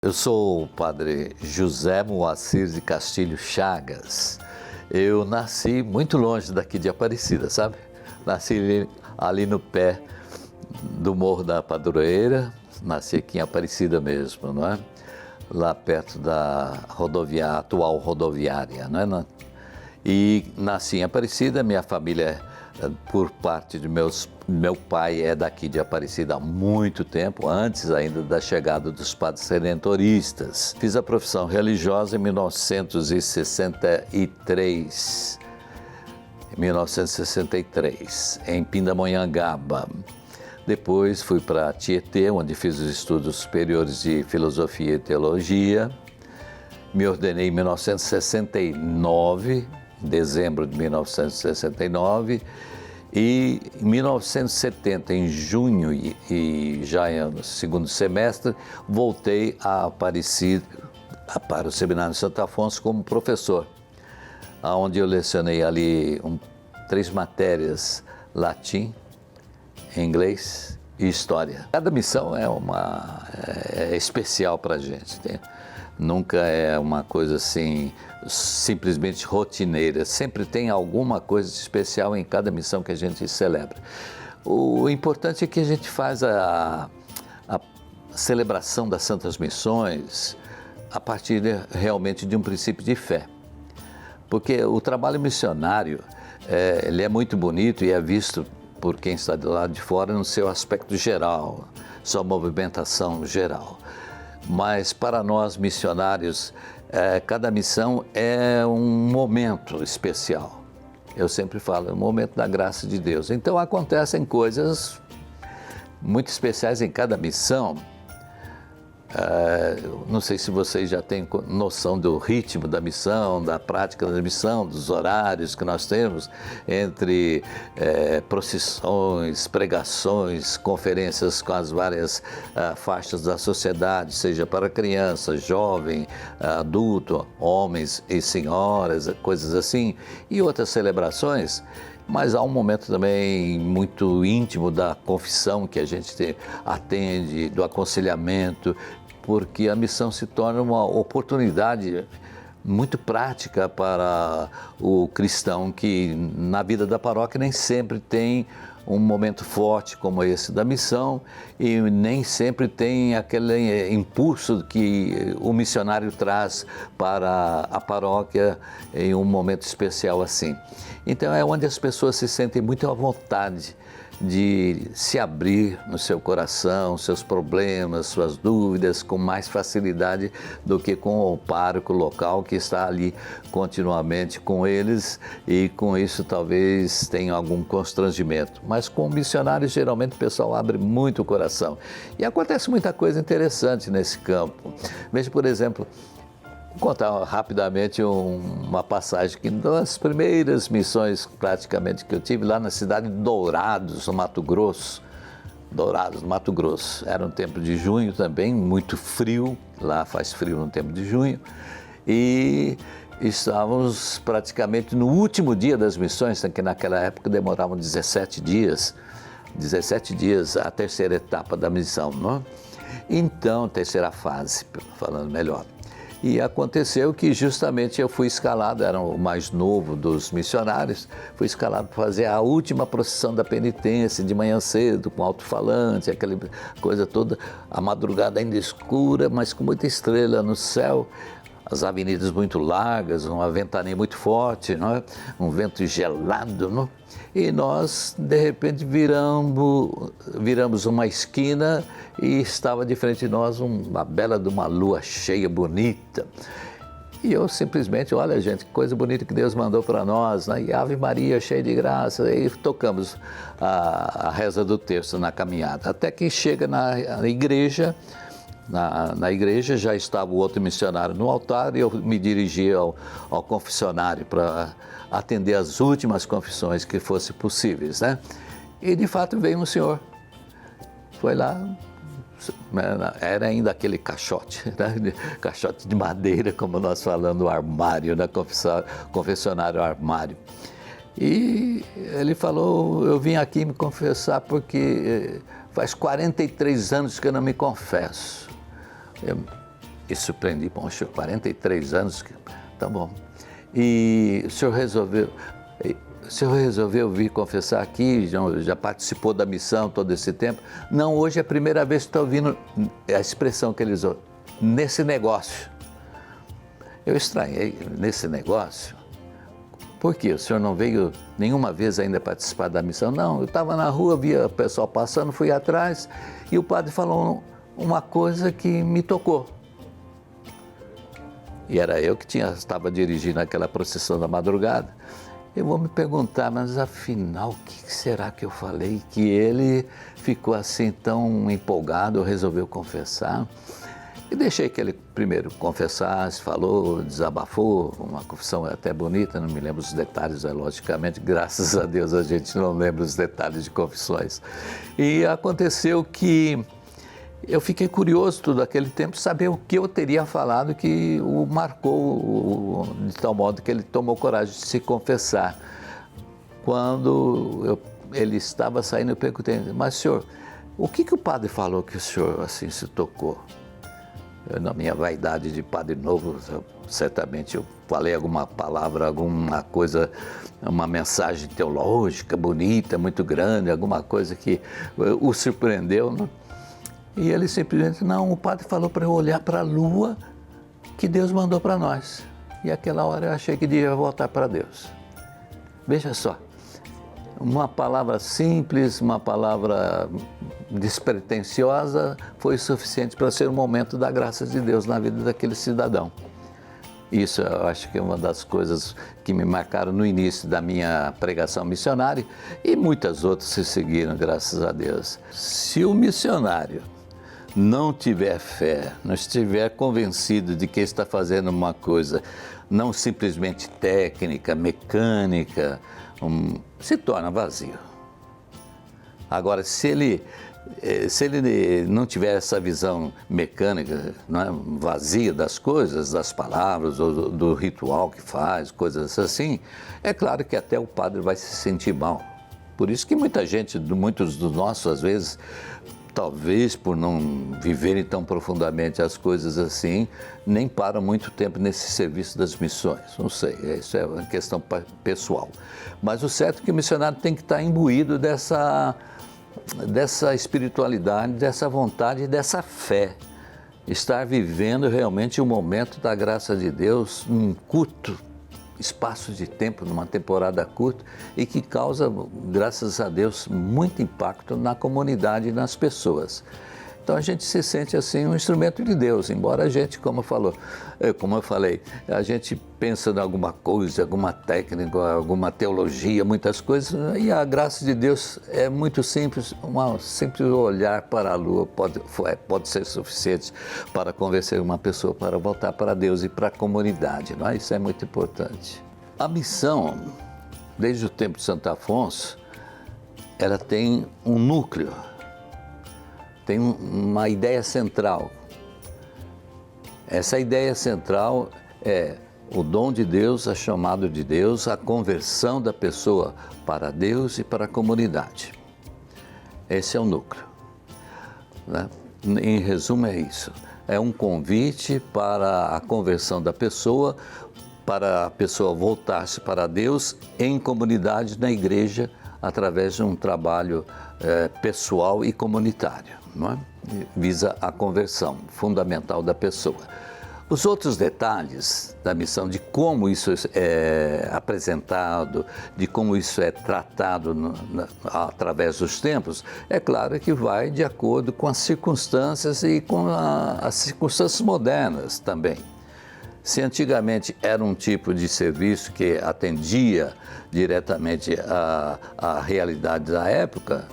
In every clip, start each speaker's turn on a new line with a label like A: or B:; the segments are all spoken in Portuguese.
A: Eu sou o padre José Moacir de Castilho Chagas. Eu nasci muito longe daqui de Aparecida, sabe? Nasci ali no pé do Morro da Padroeira, nasci aqui em Aparecida mesmo, não é? Lá perto da atual rodoviária, não é? E nasci em Aparecida, minha família, por parte de meu pai, é daqui de Aparecida há muito tempo, antes ainda da chegada dos padres redentoristas. Fiz a profissão religiosa em 1963, em Pindamonhangaba. Depois fui para Tietê, onde fiz os estudos superiores de filosofia e teologia. Me ordenei em 1969, em dezembro de 1969, e em 1970, em junho e já no segundo semestre, voltei a Aparecida para o Seminário Santo Afonso como professor, onde eu lecionei ali 3 matérias: latim, inglês e história. Cada missão é especial para a gente, né? Nunca é uma coisa assim simplesmente rotineira, sempre tem alguma coisa especial em cada missão que a gente celebra. O importante é que a gente faz a celebração das Santas Missões a partir realmente de um princípio de fé, porque o trabalho missionário ele é muito bonito e é visto por quem está do lado de fora no seu aspecto geral, sua movimentação geral. Mas para nós missionários, cada missão é um momento especial. Eu sempre falo, é um momento da graça de Deus. Então acontecem coisas muito especiais em cada missão. Não sei se vocês já têm noção do ritmo da missão, da prática da missão, dos horários que nós temos entre procissões, pregações, conferências com as várias faixas da sociedade, seja para criança, jovem, adulto, homens e senhoras, coisas assim, e outras celebrações. Mas há um momento também muito íntimo da confissão que a gente atende, do aconselhamento, porque a missão se torna uma oportunidade muito prática para o cristão que na vida da paróquia nem sempre tem um momento forte como esse da missão e nem sempre tem aquele impulso que o missionário traz para a paróquia em um momento especial assim. Então é onde as pessoas se sentem muito à vontade de se abrir no seu coração, seus problemas, suas dúvidas, com mais facilidade do que com o pároco local que está ali continuamente com eles e com isso talvez tenha algum constrangimento. Mas com missionários geralmente o pessoal abre muito o coração e acontece muita coisa interessante nesse campo. Veja, por exemplo, vou contar rapidamente uma passagem que das primeiras missões praticamente que eu tive lá na cidade de Dourados, no Mato Grosso. Dourados, no Mato Grosso. Era um tempo de junho também, muito frio, lá faz frio no tempo de junho. E estávamos praticamente no último dia das missões, que naquela época demoravam 17 dias a terceira etapa da missão, não é? Então, terceira fase, falando melhor. E aconteceu que justamente eu fui escalado, era o mais novo dos missionários, fui escalado para fazer a última procissão da penitência de manhã cedo, com alto-falante, aquela coisa toda, a madrugada ainda escura, mas com muita estrela no céu, as avenidas muito largas, uma ventania muito forte, não é? Um vento gelado, não é? E nós, de repente, viramos uma esquina e estava de frente de nós uma bela de uma lua cheia, bonita. E eu simplesmente, olha gente, que coisa bonita que Deus mandou para nós, né? E Ave Maria, cheia de graça, e tocamos a reza do terço na caminhada. Até que chega na igreja. Na igreja já estava o outro missionário no altar e eu me dirigi ao confessionário para atender as últimas confissões que fossem possíveis, né? E de fato veio um senhor, foi lá, era ainda aquele caixote, né? Caixote de madeira, como nós falamos, o armário, né? Confessionário armário. E ele falou, eu vim aqui me confessar porque faz 43 anos que eu não me confesso. E surpreendi, poxa, 43 anos, tá bom. E o senhor resolveu vir confessar aqui, já participou da missão todo esse tempo? Não, hoje é a primeira vez que estou ouvindo a expressão que ele usou, nesse negócio. Eu estranhei, nesse negócio? Por quê? O senhor não veio nenhuma vez ainda participar da missão? Não, eu estava na rua, via o pessoal passando, fui atrás e o padre falou uma coisa que me tocou. E era eu que estava dirigindo aquela procissão da madrugada. Eu vou me perguntar, mas afinal, o que será que eu falei que ele ficou assim tão empolgado, resolveu confessar? E deixei que ele primeiro confessasse, falou, desabafou, uma confissão até bonita, não me lembro os detalhes, logicamente, graças a Deus a gente não lembra os detalhes de confissões. E aconteceu que eu fiquei curioso todo aquele tempo saber o que eu teria falado que o marcou de tal modo que ele tomou coragem de se confessar. Quando ele estava saindo, eu perguntei, mas senhor, o que o padre falou que o senhor assim se tocou? Na minha vaidade de padre novo, certamente eu falei alguma palavra, alguma coisa, uma mensagem teológica bonita, muito grande, alguma coisa que o surpreendeu, né? E ele simplesmente, não, o padre falou para eu olhar para a lua que Deus mandou para nós. E aquela hora eu achei que devia voltar para Deus. Veja só, uma palavra simples, uma palavra despretensiosa foi suficiente para ser um momento da graça de Deus na vida daquele cidadão. Isso eu acho que é uma das coisas que me marcaram no início da minha pregação missionária e muitas outras se seguiram, graças a Deus. Se o missionário não tiver fé, não estiver convencido de que está fazendo uma coisa não simplesmente técnica, mecânica, se torna vazio. Agora, se ele não tiver essa visão mecânica, não é, vazia das coisas, das palavras, ou do ritual que faz, coisas assim, é claro que até o padre vai se sentir mal. Por isso que muitos dos nossos, às vezes, talvez por não viverem tão profundamente as coisas assim, nem param muito tempo nesse serviço das missões. Não sei, isso é uma questão pessoal. Mas o certo é que o missionário tem que estar imbuído dessa espiritualidade, dessa vontade e dessa fé. Estar vivendo realmente o momento da graça de Deus num curto espaço de tempo, numa temporada curta, e que causa, graças a Deus, muito impacto na comunidade e nas pessoas. Então a gente se sente assim um instrumento de Deus, embora a gente, como eu falei, a gente pensa em alguma coisa, alguma técnica, alguma teologia, muitas coisas, e a graça de Deus é muito simples, um simples olhar para a lua pode ser suficiente para convencer uma pessoa para voltar para Deus e para a comunidade, não é? Isso é muito importante. A missão, desde o tempo de Santo Afonso, ela tem um núcleo, tem uma ideia central. Essa ideia central é o dom de Deus, a chamada de Deus, a conversão da pessoa para Deus e para a comunidade. Esse é o núcleo, né? Em resumo é isso. É um convite para a conversão da pessoa, para a pessoa voltar-se para Deus em comunidade, na igreja, através de um trabalho pessoal e comunitário, não é? Visa a conversão fundamental da pessoa. Os outros detalhes da missão, de como isso é apresentado, de como isso é tratado através dos tempos, é claro que vai de acordo com as circunstâncias e com as circunstâncias modernas também. Se antigamente era um tipo de serviço que atendia diretamente à realidade da época,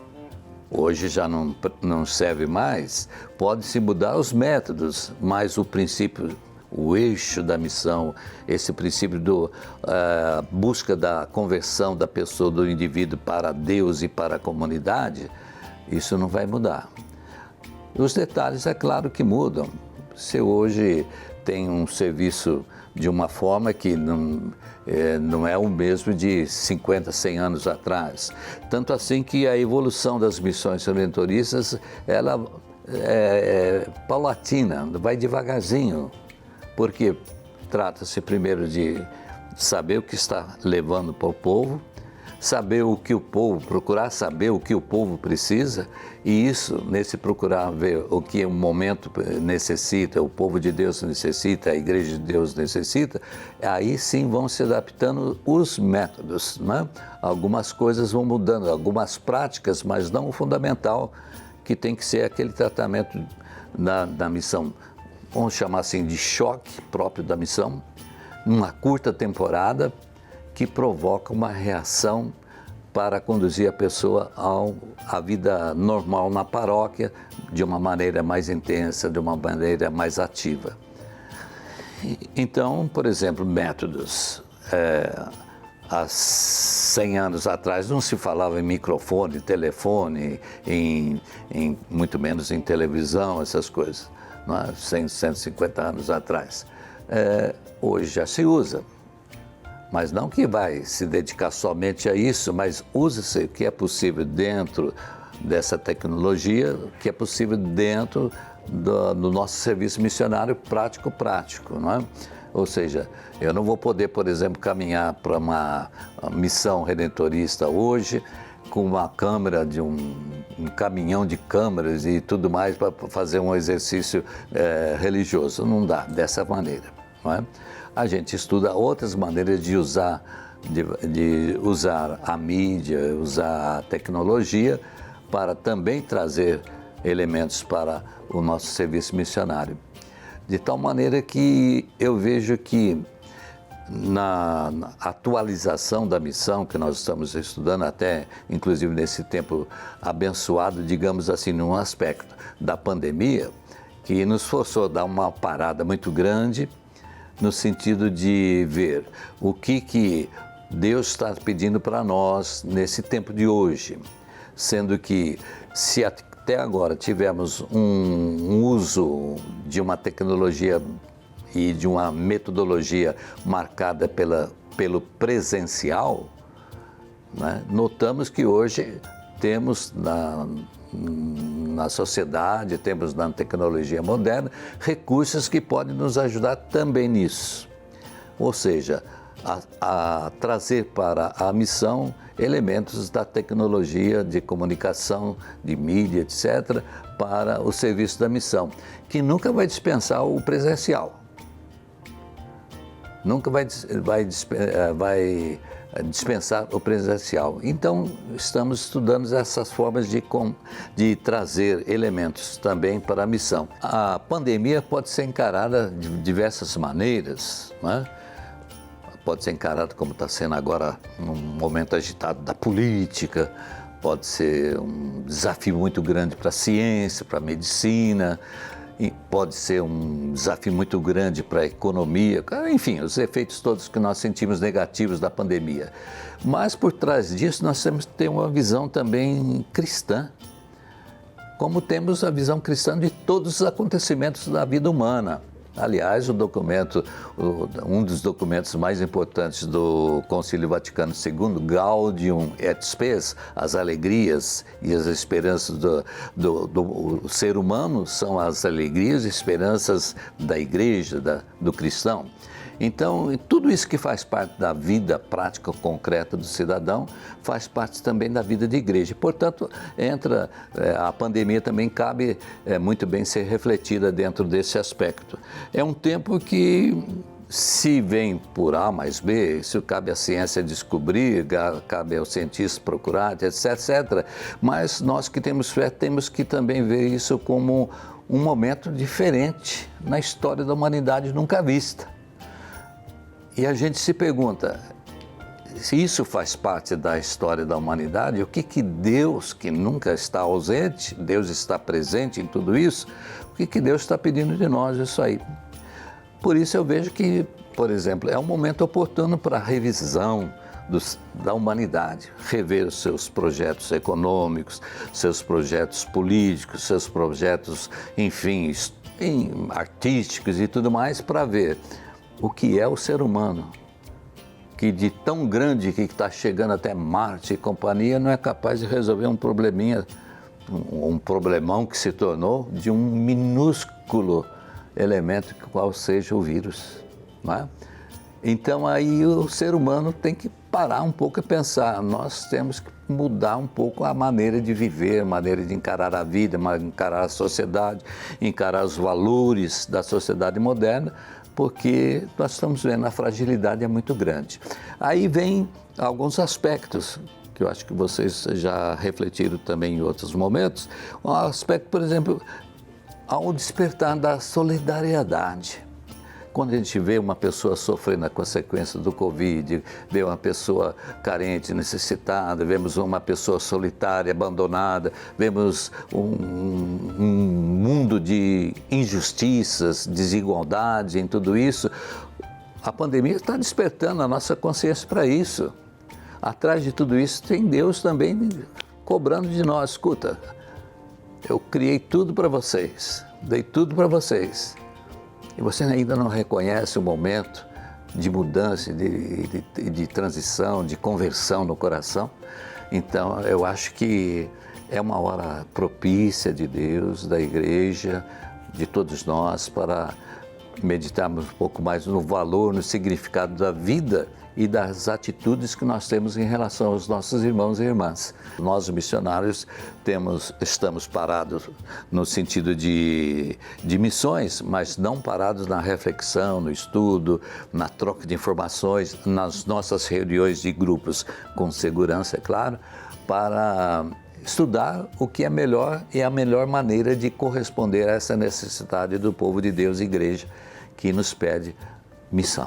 A: hoje já não serve mais, pode-se mudar os métodos, mas o princípio, o eixo da missão, esse princípio da busca da conversão da pessoa, do indivíduo para Deus e para a comunidade, isso não vai mudar. Os detalhes, é claro que mudam. Se hoje tem um serviço de uma forma que não é o mesmo de 50, 100 anos atrás. Tanto assim que a evolução das missões redentoristas, ela paulatina, vai devagarzinho, porque trata-se primeiro de saber o que está levando para o povo, saber o que o povo, procurar saber o que o povo precisa, e isso, nesse procurar ver o que o momento necessita, o povo de Deus necessita, a igreja de Deus necessita, aí sim vão se adaptando os métodos, né? Algumas coisas vão mudando, algumas práticas, mas não o fundamental, que tem que ser aquele tratamento da missão, vamos chamar assim de choque próprio da missão, numa curta temporada, que provoca uma reação para conduzir a pessoa à vida normal na paróquia, de uma maneira mais intensa, de uma maneira mais ativa. Então, por exemplo, métodos. Há 100 anos atrás não se falava em microfone, telefone, muito menos em televisão, essas coisas, não é? 150 anos atrás. Hoje já se usa. Mas não que vai se dedicar somente a isso, mas use-se o que é possível dentro dessa tecnologia, o que é possível dentro do nosso serviço missionário prático, não é? Ou seja, eu não vou poder, por exemplo, caminhar para uma missão redentorista hoje com uma câmera, um caminhão de câmeras e tudo mais para fazer um exercício religioso. Não dá dessa maneira, não é? A gente estuda outras maneiras de usar a mídia, usar a tecnologia para também trazer elementos para o nosso serviço missionário. De tal maneira que eu vejo que na atualização da missão que nós estamos estudando, até inclusive nesse tempo abençoado, digamos assim, num aspecto da pandemia, que nos forçou a dar uma parada muito grande, no sentido de ver o que Deus está pedindo para nós nesse tempo de hoje, sendo que se até agora tivemos um uso de uma tecnologia e de uma metodologia marcada pelo presencial, né? Notamos que hoje temos na sociedade, temos na tecnologia moderna, recursos que podem nos ajudar também nisso. Ou seja, a trazer para a missão elementos da tecnologia de comunicação, de mídia, etc., para o serviço da missão, que nunca vai dispensar o presencial. Nunca vai dispensar o presencial. Então, estamos estudando essas formas de trazer elementos também para a missão. A pandemia pode ser encarada de diversas maneiras, né? Pode ser encarada como está sendo agora, num momento agitado da política, pode ser um desafio muito grande para a ciência, para a medicina, e pode ser um desafio muito grande para a economia, enfim, os efeitos todos que nós sentimos negativos da pandemia. Mas por trás disso nós temos que ter uma visão também cristã, como temos a visão cristã de todos os acontecimentos da vida humana. Aliás, um dos documentos mais importantes do Concílio Vaticano II, Gaudium et Spes, as alegrias e as esperanças do ser humano, são as alegrias e esperanças da igreja, do cristão. Então, tudo isso que faz parte da vida prática concreta do cidadão, faz parte também da vida de igreja. Portanto, a pandemia também cabe muito bem ser refletida dentro desse aspecto. É um tempo que, se vem por A mais B, isso cabe à ciência descobrir, cabe aos cientistas procurar, etc. Mas nós que temos fé, temos que também ver isso como um momento diferente na história da humanidade nunca vista. E a gente se pergunta, se isso faz parte da história da humanidade, o que Deus, que nunca está ausente, Deus está presente em tudo isso, o que Deus está pedindo de nós isso aí? Por isso eu vejo que, por exemplo, é um momento oportuno para a revisão da humanidade, rever os seus projetos econômicos, seus projetos políticos, seus projetos, enfim, artísticos e tudo mais, para ver o que é o ser humano, que de tão grande que está chegando até Marte e companhia, não é capaz de resolver um probleminha um problemão que se tornou de um minúsculo elemento, qual seja o vírus, não é? Então aí o ser humano tem que parar um pouco e pensar, nós temos que mudar um pouco a maneira de viver, a maneira de encarar a vida, encarar a sociedade, encarar os valores da sociedade moderna, porque nós estamos vendo a fragilidade é muito grande. Aí vem alguns aspectos que eu acho que vocês já refletiram também em outros momentos. Um aspecto, por exemplo, ao despertar da solidariedade. Quando a gente vê uma pessoa sofrendo a consequência do Covid, vê uma pessoa carente, necessitada, vemos uma pessoa solitária, abandonada, vemos um mundo de injustiças, desigualdade em tudo isso, a pandemia está despertando a nossa consciência para isso. Atrás de tudo isso tem Deus também cobrando de nós. Escuta, eu criei tudo para vocês, dei tudo para vocês. E você ainda não reconhece o momento de mudança, de transição, de conversão no coração? Então, eu acho que é uma hora propícia de Deus, da igreja, de todos nós, para meditarmos um pouco mais no valor, no significado da vida e das atitudes que nós temos em relação aos nossos irmãos e irmãs. Nós, missionários, estamos parados no sentido de missões, mas não parados na reflexão, no estudo, na troca de informações, nas nossas reuniões de grupos, com segurança, é claro, para estudar o que é melhor e a melhor maneira de corresponder a essa necessidade do povo de Deus e igreja que nos pede missão.